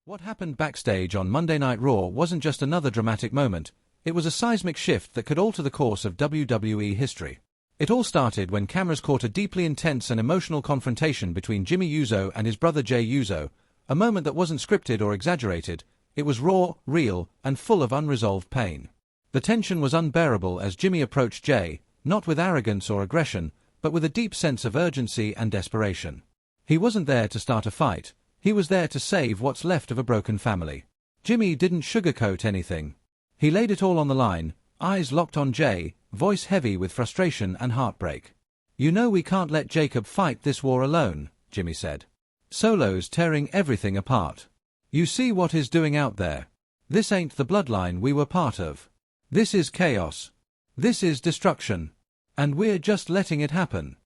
What happened backstage on Monday Night Raw wasn't just another dramatic moment, it was a seismic shift that could alter the course of WWE history. It all started when cameras caught a deeply intense and emotional confrontation between Jey Uso and his brother Jey Uso, a moment that wasn't scripted or exaggerated. It was raw, real, and full of unresolved pain. The tension was unbearable as Jey approached Jey, not with arrogance or aggression, but with a deep sense of urgency and desperation. He wasn't there to start a fight. He was there to save what's left of a broken family. Jey didn't sugarcoat anything. He laid it all on the line, eyes locked on Jey, voice heavy with frustration and heartbreak. "You know we can't let Jacob fight this war alone," Jey said. "Solo's tearing everything apart. You see what he's doing out there. This ain't the bloodline we were part of. This is chaos. This is destruction. And we're just letting it happen."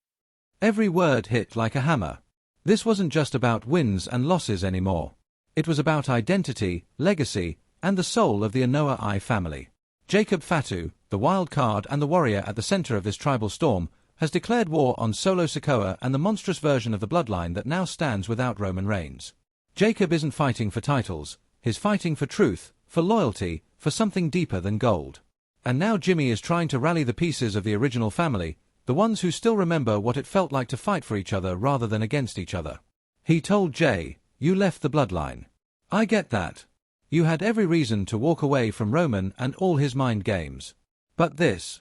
Every word hit like a hammer. This wasn't just about wins and losses anymore. It was about identity, legacy, and the soul of the Anoa'i family. Jacob Fatu, the wild card and the warrior at the center of this tribal storm, has declared war on Solo Sikoa and the monstrous version of the bloodline that now stands without Roman Reigns. Jacob isn't fighting for titles, he's fighting for truth, for loyalty, for something deeper than gold. And now Jey is trying to rally the pieces of the original family, the ones who still remember what it felt like to fight for each other rather than against each other. He told Jey, "You left the bloodline. I get that. You had every reason to walk away from Roman and all his mind games. But this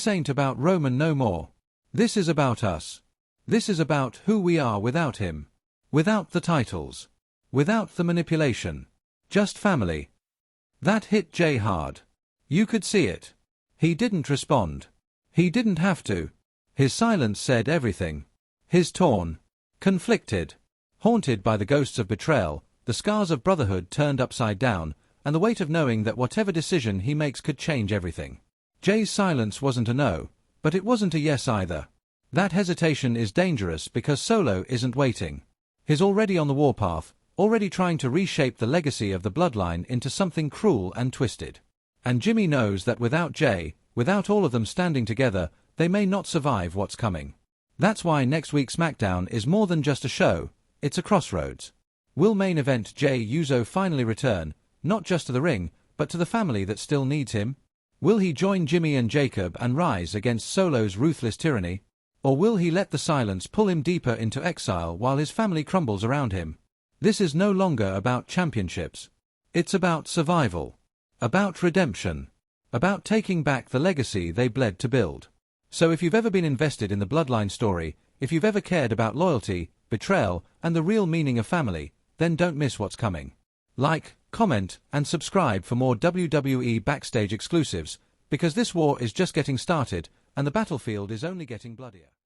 ain't about Roman no more. This is about us. This is about who we are without him. Without the titles. Without the manipulation. Just family." That hit Jey hard. You could see it. He didn't respond. He didn't have to. His silence said everything. His torn, conflicted, haunted by the ghosts of betrayal, the scars of brotherhood turned upside down, and the weight of knowing that whatever decision he makes could change everything. Jey's silence wasn't a no, but it wasn't a yes either. That hesitation is dangerous because Solo isn't waiting. He's already on the warpath, already trying to reshape the legacy of the bloodline into something cruel and twisted. And Jey knows that without Jey, without all of them standing together, they may not survive what's coming. That's why next week's SmackDown is more than just a show, it's a crossroads. Will main event Jey Uso finally return, not just to the ring, but to the family that still needs him? Will he join Jey and Jacob and rise against Solo's ruthless tyranny? Or will he let the silence pull him deeper into exile while his family crumbles around him? This is no longer about championships. It's about survival. About redemption. About taking back the legacy they bled to build. So if you've ever been invested in the bloodline story, if you've ever cared about loyalty, betrayal, and the real meaning of family, then don't miss what's coming. Like, comment, and subscribe for more WWE Backstage exclusives, because this war is just getting started, and the battlefield is only getting bloodier.